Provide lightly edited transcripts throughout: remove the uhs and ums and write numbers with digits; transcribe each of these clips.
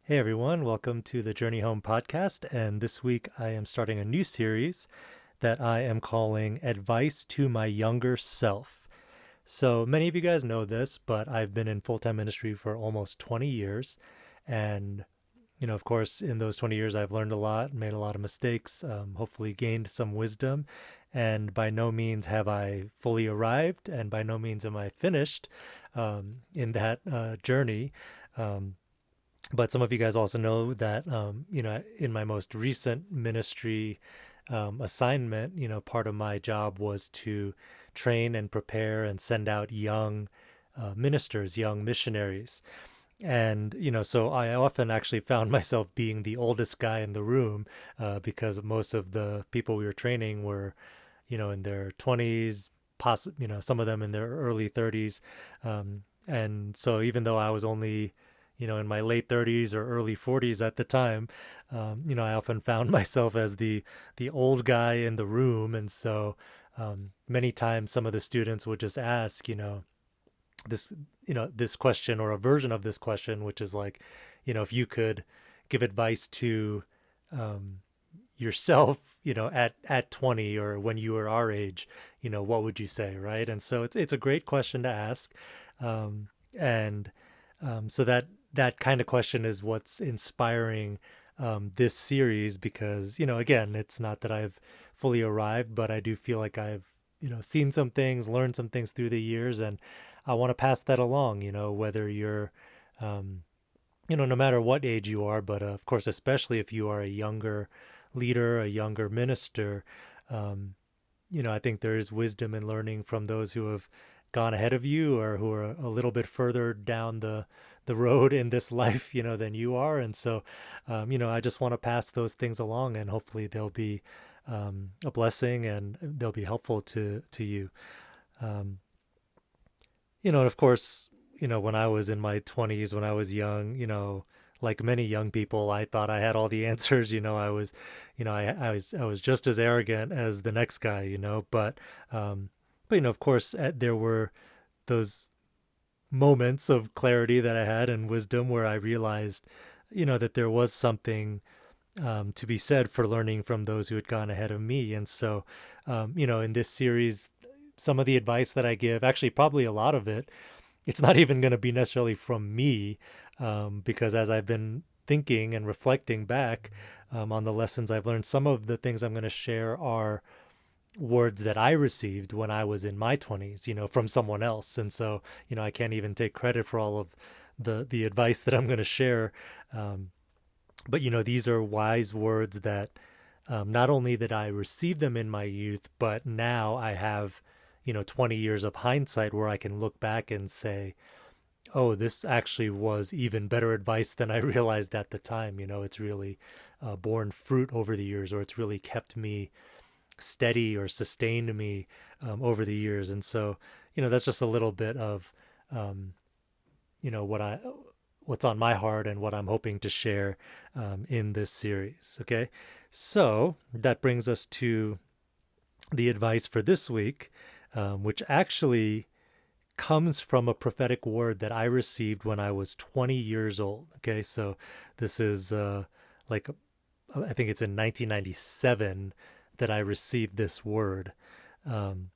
Hey everyone, welcome to the Journey Home podcast. And this week I am starting a new series that I am calling Advice to My Younger Self. So many of you guys know this, but I've been in full time ministry for almost 20 years. And, of course, in those 20 years, I've learned a lot, made a lot of mistakes, hopefully gained some wisdom. And by no means have I fully arrived, and by no means am I finished in that journey. Um, but some of you guys also know that in my most recent ministry assignment, part of my job was to train and prepare and send out young ministers, young missionaries. And so I often actually found myself being the oldest guy in the room, because most of the people we were training were in their 20s, some of them in their early 30s. And so even though I was only in my late 30s or early 40s at the time, I often found myself as the old guy in the room. And so many times some of the students would just ask, this this question, or a version of this question, which is like, if you could give advice to um, yourself, at 20, or when you were our age, what would you say, right? And so it's a great question to ask. And so that kind of question is what's inspiring this series, because again, it's not that I've fully arrived, but I do feel like I've seen some things, learned some things through the years, and I want to pass that along. Whether you're um, no matter what age you are, but of course, especially if you are a younger leader, a younger minister, um, I think there is wisdom in learning from those who have gone ahead of you, or who are a little bit further down the road in this life, than you are. And so, I just want to pass those things along, and hopefully they'll be a blessing, and they'll be helpful to you. Um, and of course, when I was in my 20s, when I was young, like many young people, I thought I had all the answers. I was just as arrogant as the next guy, um, but of course, there were those moments of clarity that I had and wisdom where I realized, that there was something to be said for learning from those who had gone ahead of me. And so, in this series, some of the advice that I give, actually, probably a lot of it, it's not even going to be necessarily from me, because as I've been thinking and reflecting back on the lessons I've learned, some of the things I'm going to share are words that I received when I was in my 20s, from someone else. And so, I can't even take credit for all of the advice that I'm going to share. Um, but, these are wise words that not only that I received them in my youth, but now I have, 20 years of hindsight where I can look back and say, oh, this actually was even better advice than I realized at the time. It's really borne fruit over the years, or it's really kept me steady or sustained me over the years. And so, that's just a little bit of, um, you know, what I, what's on my heart and what I'm hoping to share in this series. Okay. So that brings us to the advice for this week, which actually comes from a prophetic word that I received when I was 20 years old. Okay. So this is like, I think it's in 1997 that I received this word. Um,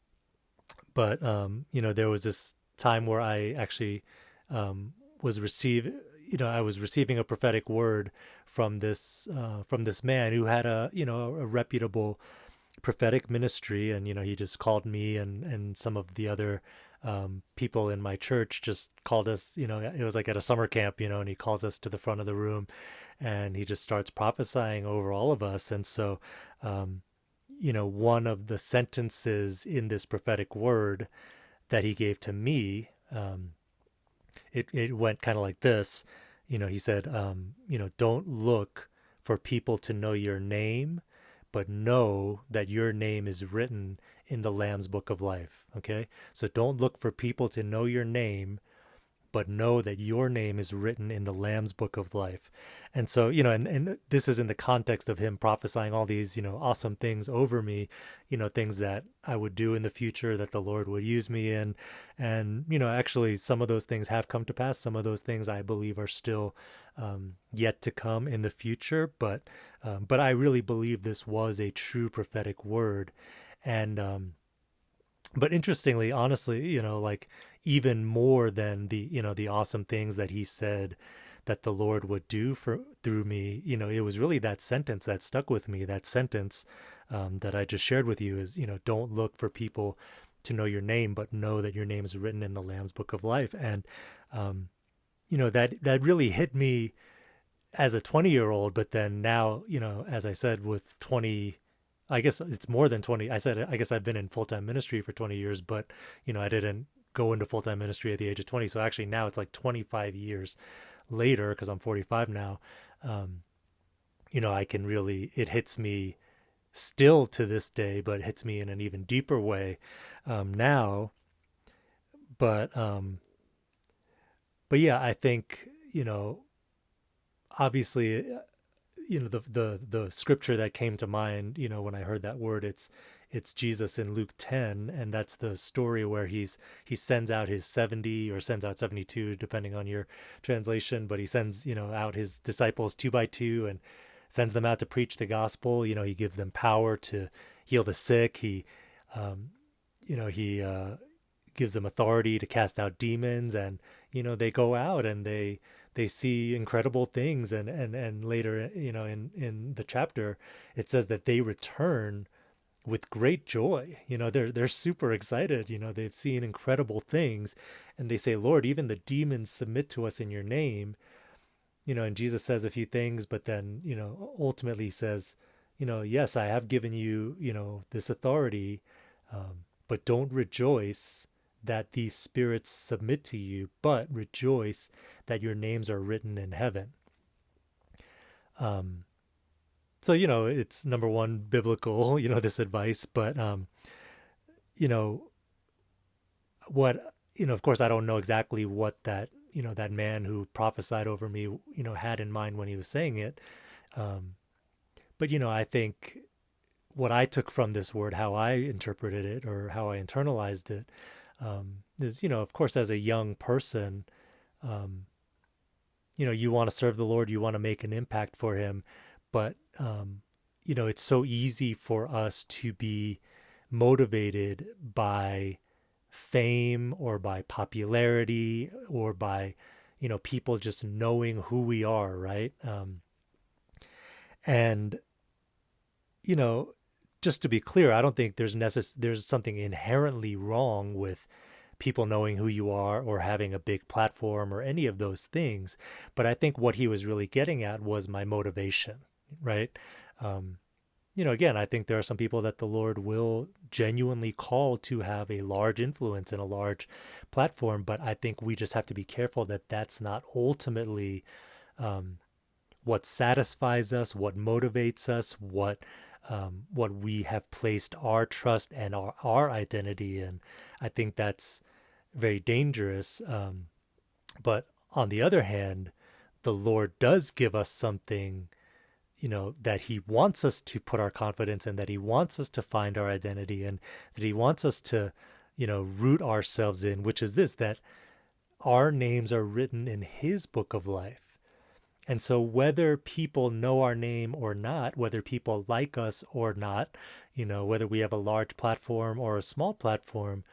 but there was this time where I actually was receive, I was receiving a prophetic word from this man who had a reputable prophetic ministry. And he just called me and some of the other people in my church, just called us. It was like at a summer camp, and he calls us to the front of the room, and he just starts prophesying over all of us. And so, um, one of the sentences in this prophetic word that he gave to me, it went kind of like this. He said, don't look for people to know your name, but know that your name is written in the Lamb's book of life. Okay. So don't look for people to know your name, but know that your name is written in the Lamb's book of life. And so, and this is in the context of him prophesying all these, awesome things over me, things that I would do in the future that the Lord would use me in. And, actually, some of those things have come to pass. Some of those things I believe are still yet to come in the future. But I really believe this was a true prophetic word. And, but interestingly, honestly, like even more than the awesome things that he said that the Lord would do through me, it was really that sentence that stuck with me. That sentence that I just shared with you is, don't look for people to know your name, but know that your name is written in the Lamb's book of life. And that really hit me as a 20-year-old. But then now, as I said, with 20, I guess it's more than 20. I guess I've been in full-time ministry for 20 years, but I didn't go into full-time ministry at the age of 20. So actually now it's like 25 years later, because I'm 45 now. I can really, it hits me still to this day, but it hits me in an even deeper way now. But yeah, I think, obviously, the scripture that came to mind, when I heard that word, it's Jesus in Luke 10, and that's the story where he sends out his 70, or sends out 72, depending on your translation, but he sends, out his disciples two by two and sends them out to preach the gospel. He gives them power to heal the sick. He gives them authority to cast out demons, and they go out and they see incredible things, and later, in the chapter, it says that they return with great joy. They're super excited. They've seen incredible things, and they say, Lord, even the demons submit to us in your name. And Jesus says a few things, but then, ultimately says, yes, I have given you, this authority, but don't rejoice that these spirits submit to you, but rejoice that your names are written in heaven. So, it's number one, biblical, this advice, but, what, of course, I don't know exactly what that, that man who prophesied over me, had in mind when he was saying it. But, I think what I took from this word, how I interpreted it or how I internalized it, is, of course, as a young person, you want to serve the Lord, you want to make an impact for him, but, it's so easy for us to be motivated by fame or by popularity or by, people just knowing who we are, right? And, just to be clear, I don't think there's something inherently wrong with people knowing who you are or having a big platform or any of those things. But I think what he was really getting at was my motivation, right? Again, I think there are some people that the Lord will genuinely call to have a large influence and a large platform, but I think we just have to be careful that that's not ultimately what satisfies us, what motivates us, what we have placed our trust and our identity in. I think that's very dangerous. But on the other hand, the Lord does give us something, that he wants us to put our confidence in, that he wants us to find our identity in, that he wants us to, root ourselves in, which is this, that our names are written in his book of life. And so whether people know our name or not, whether people like us or not, whether we have a large platform or a small platform,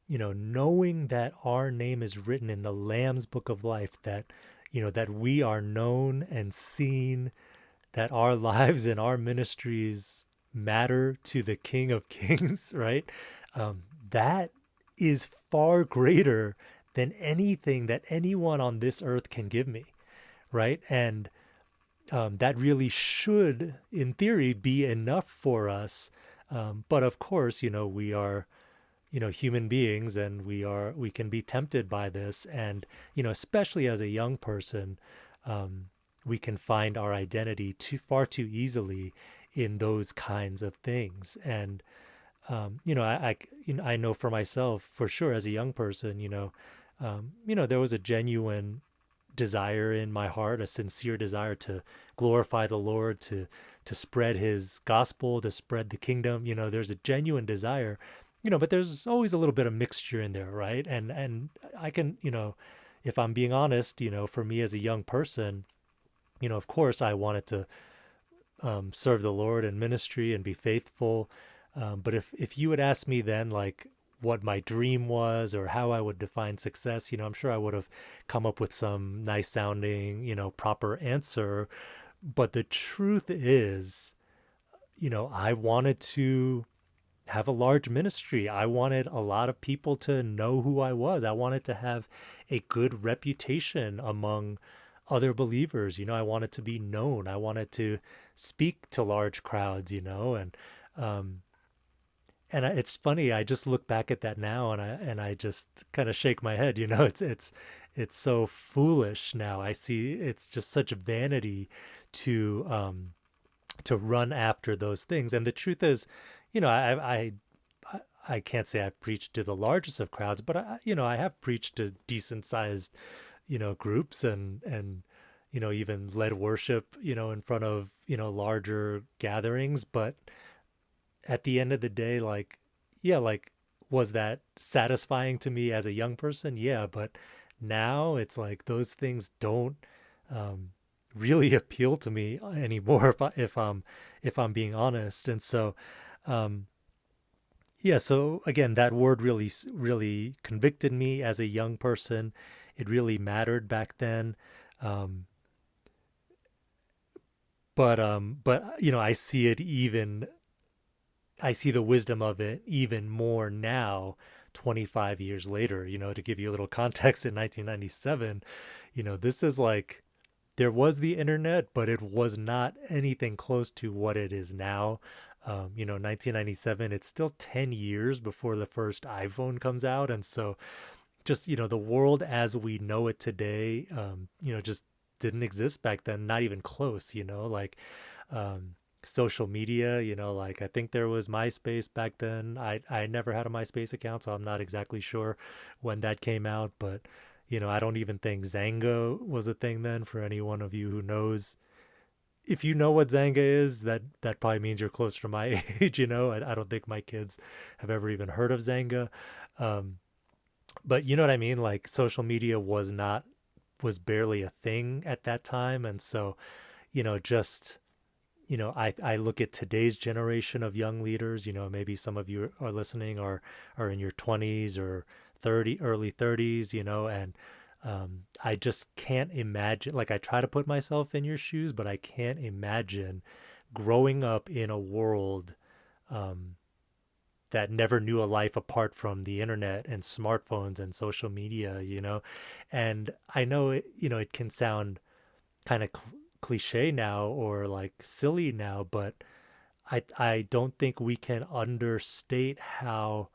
knowing that our name is written in the Lamb's book of life, that, that we are known and seen, that our lives and our ministries matter to the King of Kings, right? That is far greater than anything that anyone on this earth can give me, right? And that really should, in theory, be enough for us. But of course, we are, human beings, and we can be tempted by this. And, especially as a young person, we can find our identity far too easily in those kinds of things. And, I know for myself, for sure, as a young person, there was a genuine desire in my heart, a sincere desire to glorify the Lord, to spread his gospel, to spread the kingdom. There's a genuine desire, but there's always a little bit of mixture in there, right? And I can, if I'm being honest, for me as a young person, of course I wanted to serve the Lord in ministry and be faithful. But if you had asked me then, like, what my dream was or how I would define success, I'm sure I would have come up with some nice sounding, proper answer. But the truth is, I wanted to have a large ministry. I wanted a lot of people to know who I was. I wanted to have a good reputation among other believers. I wanted to be known. I wanted to speak to large crowds, um, it's funny. I just look back at that now, and I just kind of shake my head. It's so foolish now. I see it's just such vanity to run after those things. And the truth is, I can't say I've preached to the largest of crowds, but I have preached to decent sized, groups, and even led worship, in front of, larger gatherings. But at the end of the day, like, yeah, like, was that satisfying to me as a young person? Yeah, but now it's like those things don't um, really appeal to me anymore if I'm being honest. And so um, yeah, so again, that word really convicted me as a young person. It really mattered back then. Um, but I see the wisdom of it even more now, 25 years later. To give you a little context, in 1997, this is like, there was the internet, but it was not anything close to what it is now. 1997, it's still 10 years before the first iPhone comes out. And so just, the world as we know it today, just didn't exist back then, not even close, like, um, social media, like, I think there was MySpace back then. I never had a MySpace account, so I'm not exactly sure when that came out, but I don't even think Zanga was a thing then. For any one of you who knows, if you know what Zanga is, that probably means you're closer to my age. I don't think my kids have ever even heard of Zanga. Um, but you know what I mean? Like, social media was barely a thing at that time. And so, just, I look at today's generation of young leaders. Maybe some of you are listening, are in your 20s or early 30s, and I just can't imagine. Like, I try to put myself in your shoes, but I can't imagine growing up in a world um, that never knew a life apart from the internet and smartphones and social media. And I know it can sound kind of cliche now, or like silly now, but I don't think we can understate how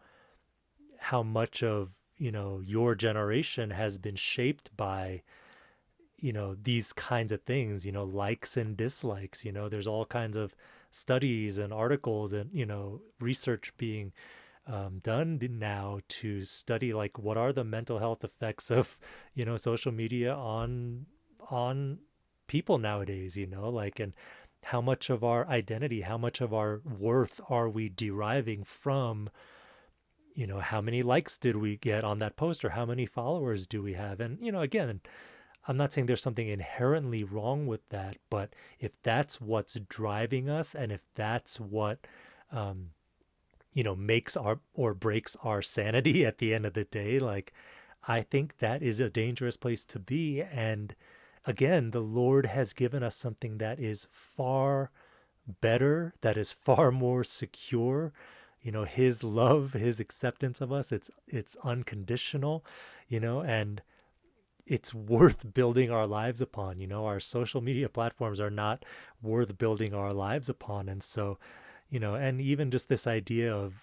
much of, your generation has been shaped by, these kinds of things, likes and dislikes. There's all kinds of studies and articles and, research being done now to study, like, what are the mental health effects of, social media on people nowadays, like, and how much of our identity, how much of our worth are we deriving from, how many likes did we get on that post, or how many followers do we have? And, again, I'm not saying there's something inherently wrong with that, but if that's what's driving us, and if that's what, um, makes our or breaks our sanity at the end of the day, like, I think that is a dangerous place to be. And again, the Lord has given us something that is far better, that is far more secure. His love, his acceptance of us, it's unconditional, and it's worth building our lives upon. Our social media platforms are not worth building our lives upon. And so, and even just this idea of,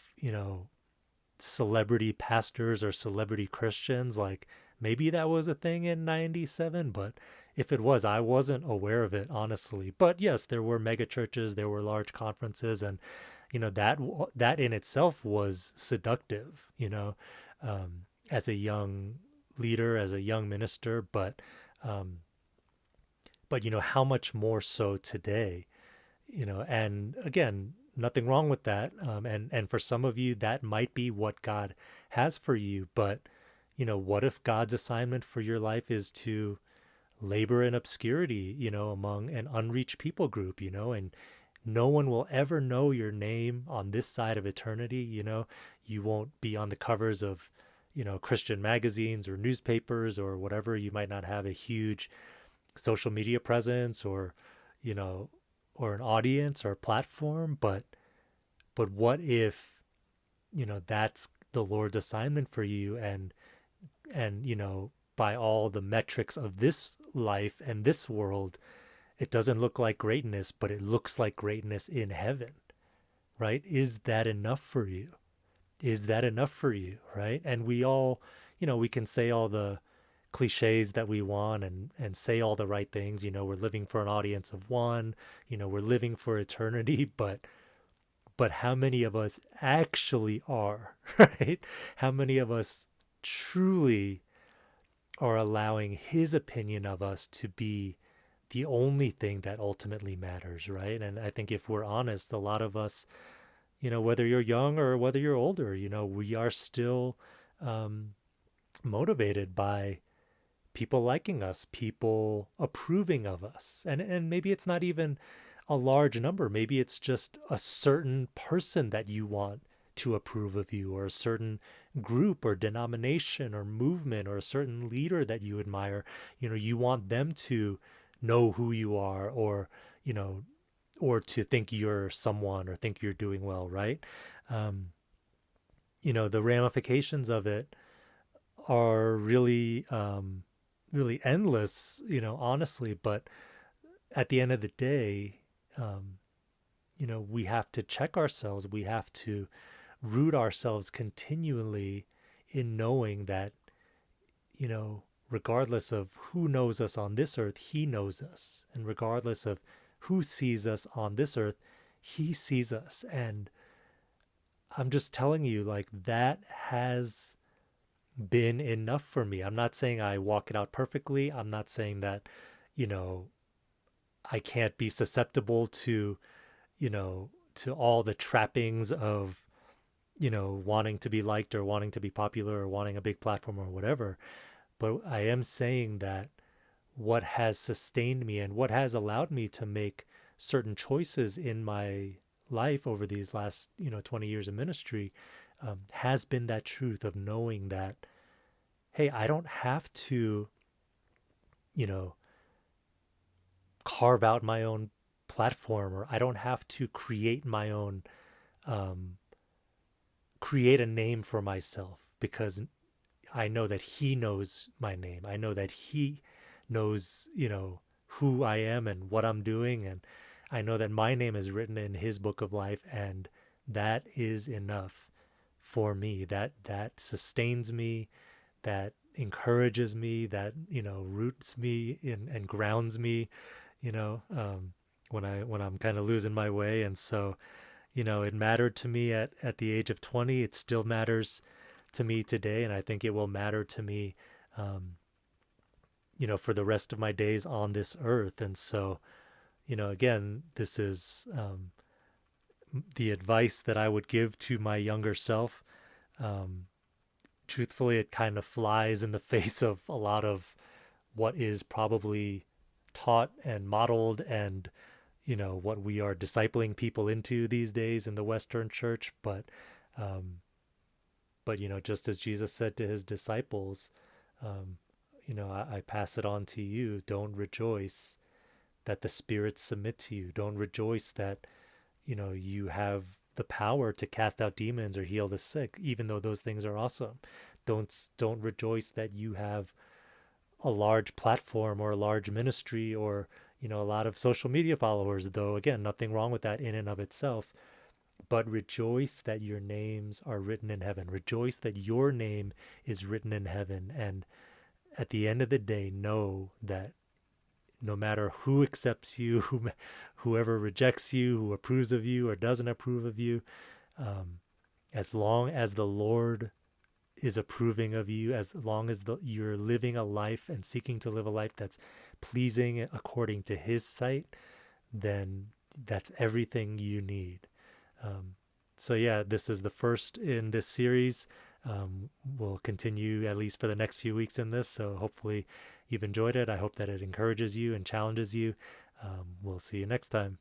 celebrity pastors or celebrity Christians, like, maybe that was a thing in 97, but if it was, I wasn't aware of it, honestly. But yes, there were mega churches, there were large conferences, and, that in itself was seductive, as a young leader, as a young minister, um, but how much more so today, and again, nothing wrong with that. And for some of you, that might be what God has for you. But, what if God's assignment for your life is to labor in obscurity, among an unreached people group, and no one will ever know your name on this side of eternity. You won't be on the covers of, Christian magazines or newspapers or whatever. You might not have a huge social media presence or, you know, or an audience or a platform. But what if, that's the Lord's assignment for you, and by all the metrics of this life and this world, it doesn't look like greatness, but it looks like greatness in heaven, right? Is that enough for you? Is that enough for you, right? And we all, we can say all the cliches that we want, and say all the right things. We're living for an audience of one, we're living for eternity, but how many of us actually are, right? How many of us truly are allowing his opinion of us to be the only thing that ultimately matters, right? And I think if we're honest, a lot of us, whether you're young or whether you're older, we are still um, motivated by people liking us, people approving of us. And maybe it's not even a large number. Maybe it's just a certain person that you want to approve of you, or a certain group or denomination or movement, or a certain leader that you admire. You want them to know who you are, or, or to think you're someone, or think you're doing well, right? Um, the ramifications of it are really, really endless, honestly. But at the end of the day, um, we have to check ourselves. We have to root ourselves continually in knowing that, regardless of who knows us on this earth, he knows us. And regardless of who sees us on this earth, he sees us. And I'm just telling you, like, that has been enough for me. I'm not saying I walk it out perfectly. I'm not saying that, you know, I can't be susceptible to, to all the trappings of, wanting to be liked, or wanting to be popular, or wanting a big platform, or whatever. But I am saying that what has sustained me, and what has allowed me to make certain choices in my life over these last, 20 years of ministry, has been that truth of knowing that, hey, I don't have to, you know, carve out my own platform, or I don't have to create my own, um, create a name for myself, because I know that he knows my name. I know that he knows, who I am and what I'm doing. And I know that my name is written in his book of life. And that is enough for me. That sustains me, that encourages me, that, roots me in, and grounds me, when I'm kind of losing my way. And so, it mattered to me at the age of 20. It still matters to me today. And I think it will matter to me, um, for the rest of my days on this earth. And so, again, this is, the advice that I would give to my younger self. Um, Truthfully, it kind of flies in the face of a lot of what is probably taught and modeled, and, what we are discipling people into these days in the Western church. Um, but, just as Jesus said to his disciples, um, I pass it on to you. Don't rejoice that the spirits submit to you. Don't rejoice that, you have the power to cast out demons or heal the sick, even though those things are awesome. Don't rejoice that you have a large platform, or a large ministry, or, a lot of social media followers, though again, nothing wrong with that in and of itself. But rejoice that your names are written in heaven. Rejoice that your name is written in heaven. And at the end of the day, know that no matter who accepts you, whoever rejects you, who approves of you or doesn't approve of you, um, as long as the Lord is approving of you, as long as you're living a life and seeking to live a life that's pleasing according to his sight, then that's everything you need. So yeah, this is the first in this series. We'll continue at least for the next few weeks in this. So hopefully you've enjoyed it. I hope that it encourages you and challenges you. We'll see you next time.